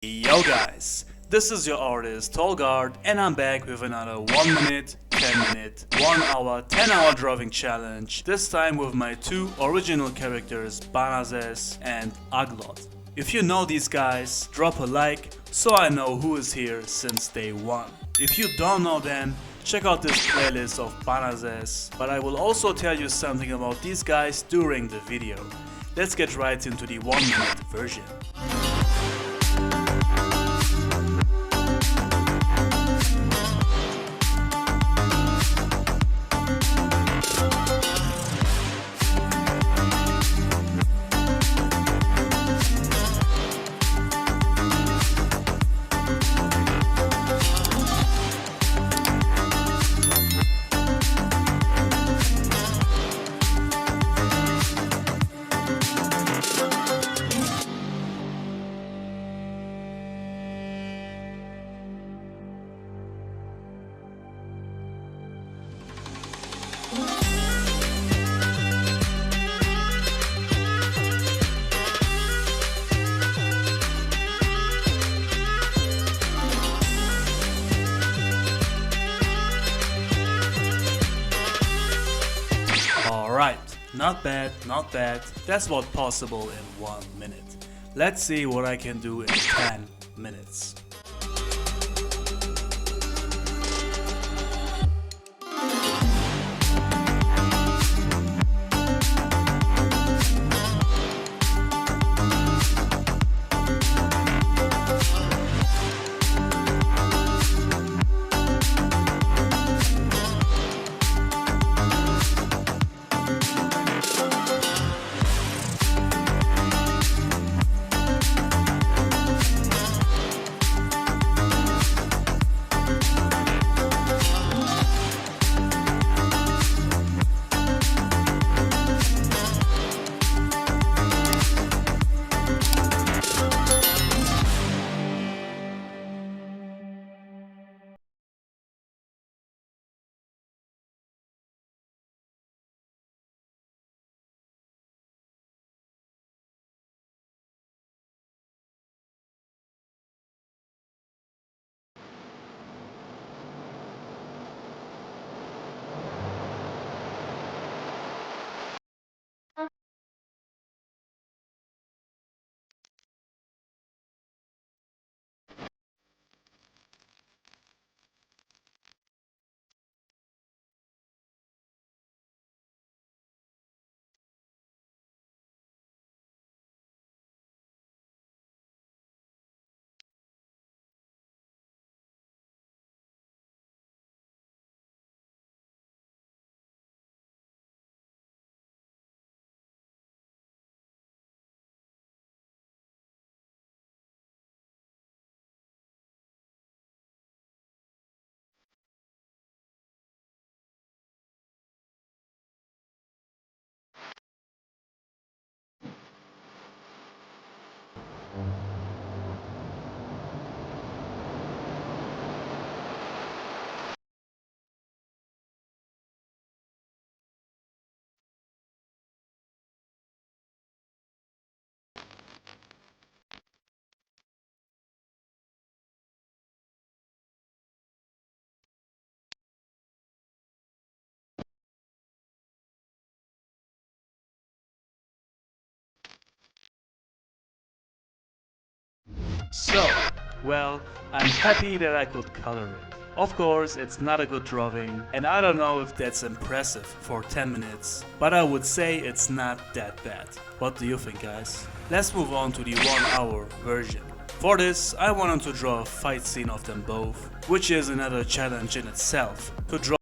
Yo guys, this is your artist Tolg, and I'm back with another 1 minute, 10 minute, 1 hour, 10-hour drawing challenge, this time with my two original characters BANASES and AGLOT. If you know these guys, drop a like so I know who is here since day one. If you don't know them, check out this playlist of BANASES, but I will also tell you something about these guys during the video. Let's get right into the 1 minute version. Alright, not bad, not bad. That's what's possible in 1 minute. Let's see what I can do in 10 minutes. So, well, I'm happy that I could color it. Of course, it's not a good drawing, and I don't know if that's impressive for 10 minutes, but I would say it's not that bad. What do you think, guys? Let's move on to the 1 hour version. For this, I wanted to draw a fight scene of them both, which is another challenge in itself, to draw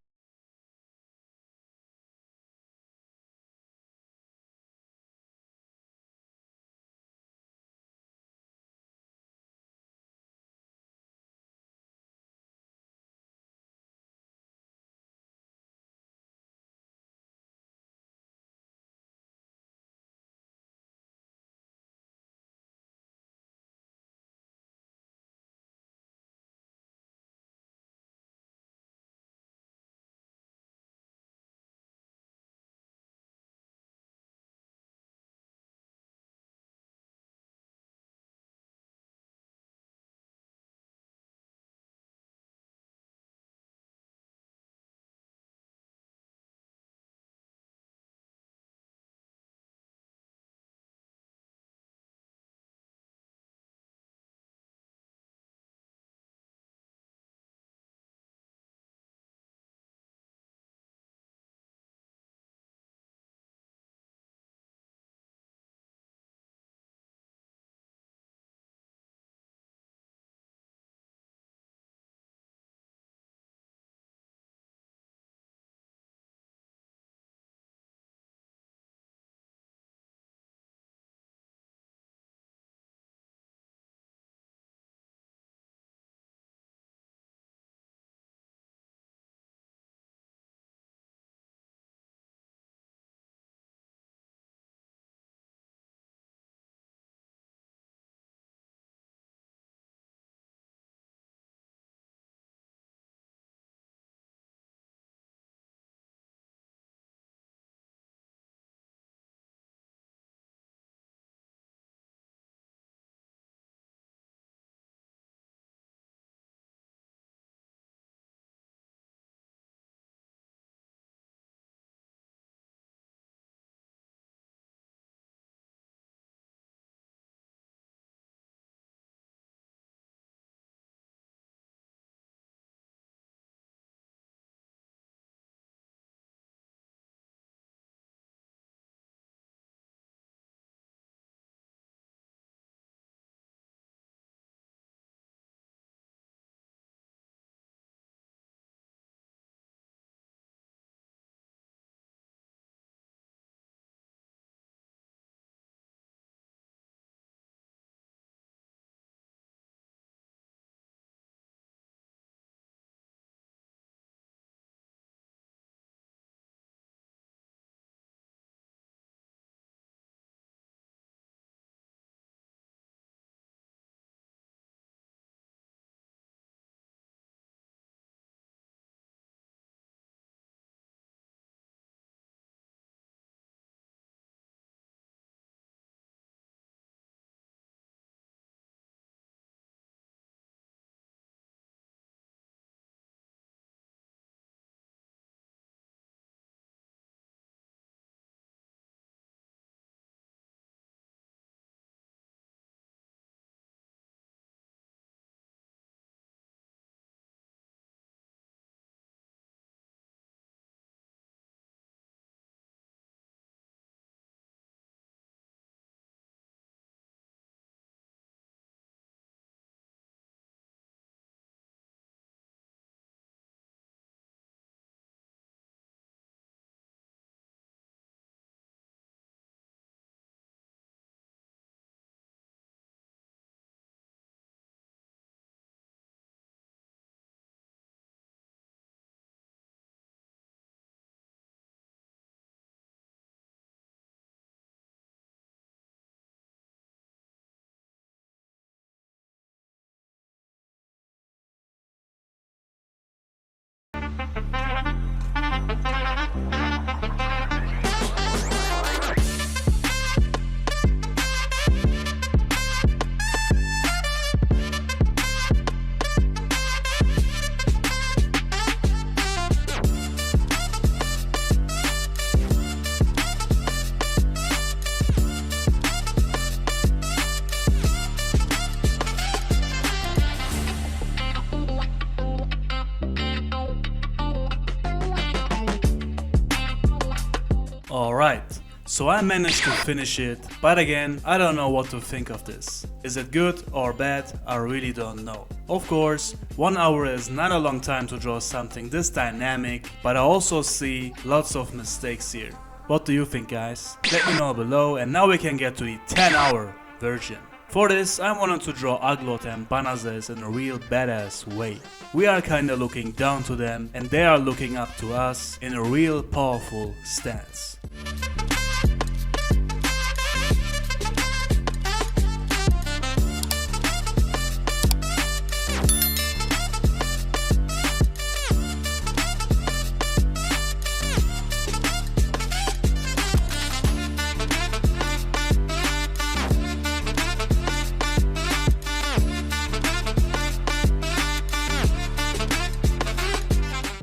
Alright, so I managed to finish it, but again, I don't know what to think of this. Is it good or bad? I really don't know. Of course, 1 hour is not a long time to draw something this dynamic, but I also see lots of mistakes here. What do you think, guys? Let me know below, and now we can get to the 10-hour version. For this, I wanted to draw Agloth and Banases in a real badass way. We are kinda looking down to them, and they are looking up to us in a real powerful stance.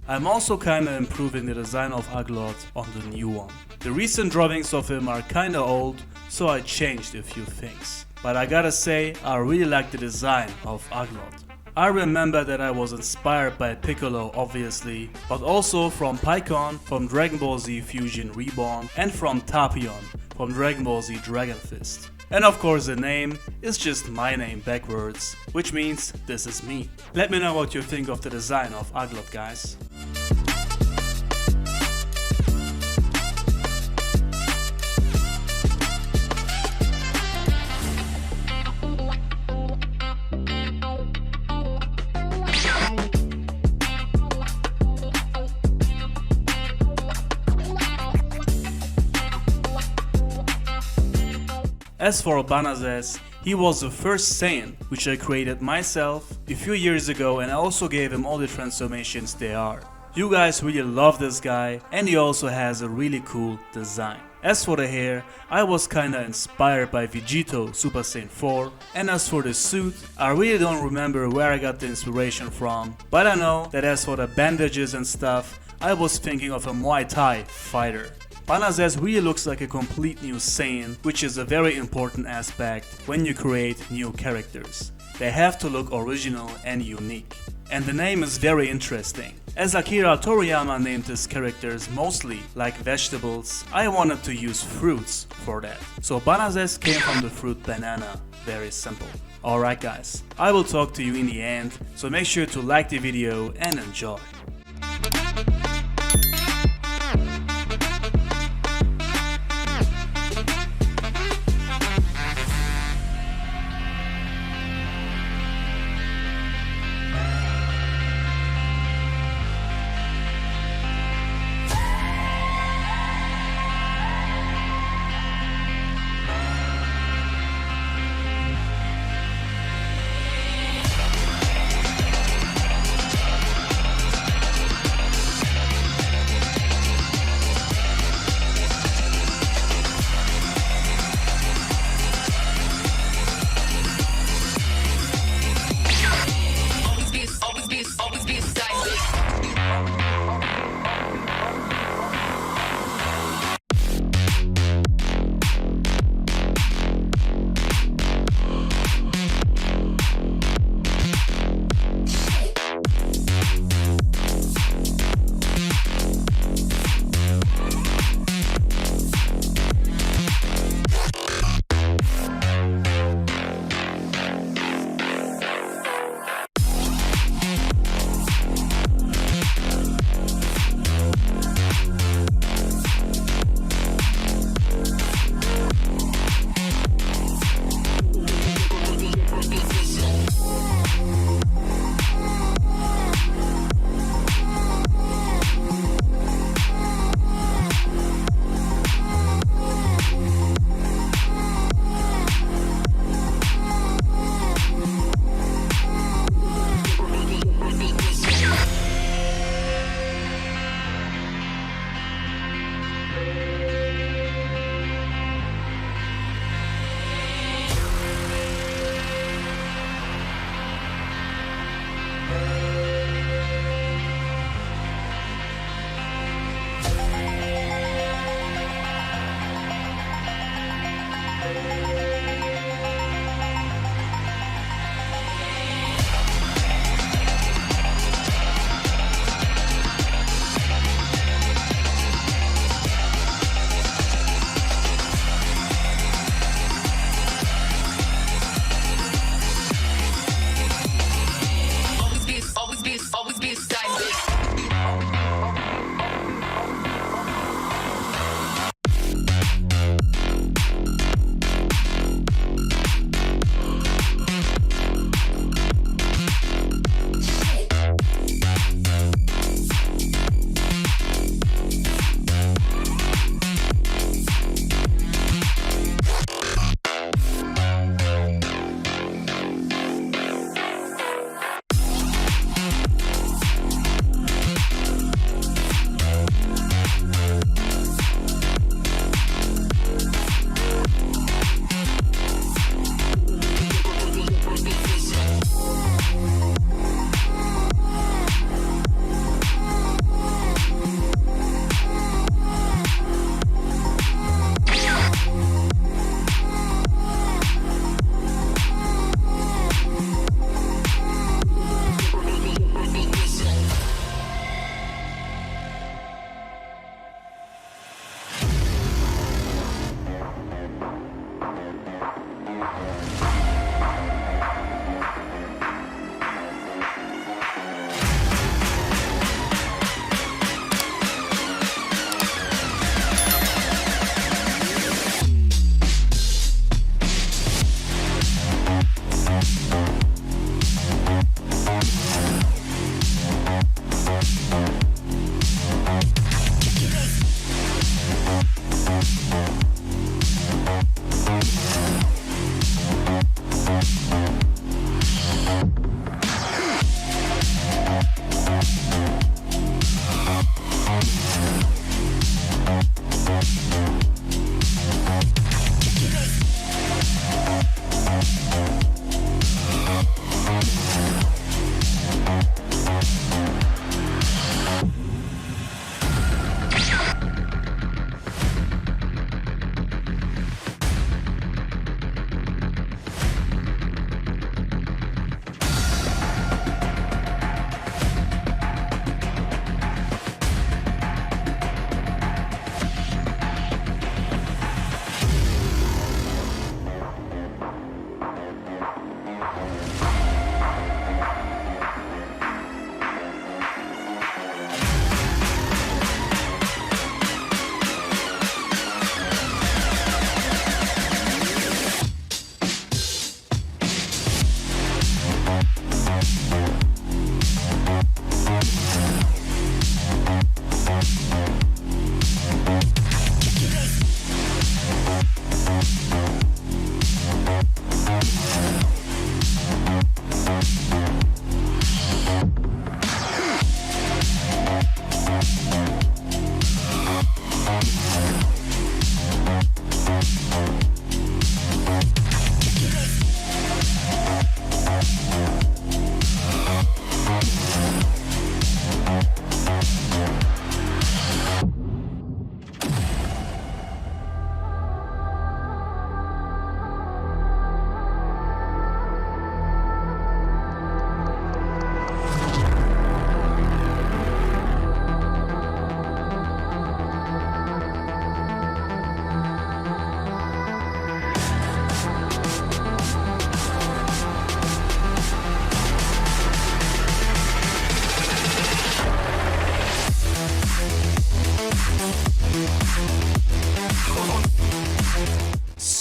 I'm also kinda improving the design of Agloth on the new one. The recent drawings of him are kinda old, so I changed a few things. But I gotta say, I really like the design of Agloth. I remember that I was inspired by Piccolo obviously, but also from Pycon from Dragon Ball Z Fusion Reborn and from Tapion from Dragon Ball Z Dragon Fist. And of course the name is just my name backwards, which means this is me. Let me know what you think of the design of Agloth, guys. As for Banases, he was the first Saiyan, which I created myself a few years ago, and I also gave him all the transformations they are. You guys really love this guy, and he also has a really cool design. As for the hair, I was kinda inspired by Vegito Super Saiyan 4, and as for the suit, I really don't remember where I got the inspiration from, but I know that as for the bandages and stuff, I was thinking of a Muay Thai fighter. Banases really looks like a complete new Saiyan, which is a very important aspect when you create new characters. They have to look original and unique. And the name is very interesting. As Akira Toriyama named his characters mostly like vegetables, I wanted to use fruits for that. So Banases came from the fruit banana. Very simple. Alright guys, I will talk to you in the end, so make sure to like the video and enjoy.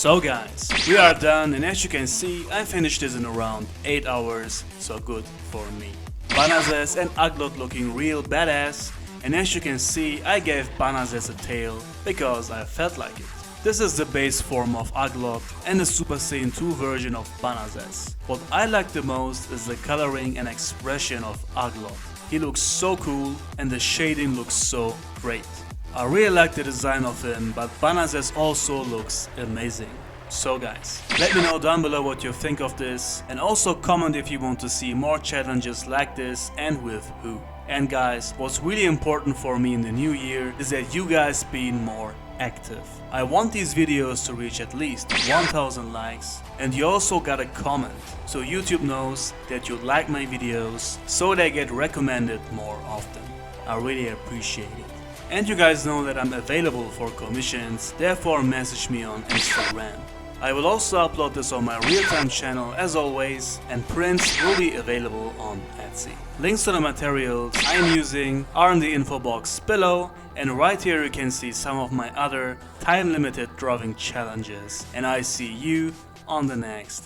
So guys, we are done, and as you can see, I finished this in around 8 hours, so good for me. Banases and Aglot looking real badass, and as you can see, I gave Banases a tail because I felt like it. This is the base form of Aglot and the Super Saiyan 2 version of Banases. What I like the most is the coloring and expression of Aglot. He looks so cool and the shading looks so great. I really like the design of him, but Banases also looks amazing. So guys, let me know down below what you think of this, and also comment if you want to see more challenges like this and with who. And guys, what's really important for me in the new year is that you guys being more active. I want these videos to reach at least 1000 likes, and you also gotta comment so YouTube knows that you like my videos so they get recommended more often. I really appreciate it. And you guys know that I'm available for commissions, therefore message me on Instagram. I will also upload this on my real-time channel as always, and prints will be available on Etsy. Links to the materials I'm using are in the info box below, and right here you can see some of my other time-limited drawing challenges. And I see you on the next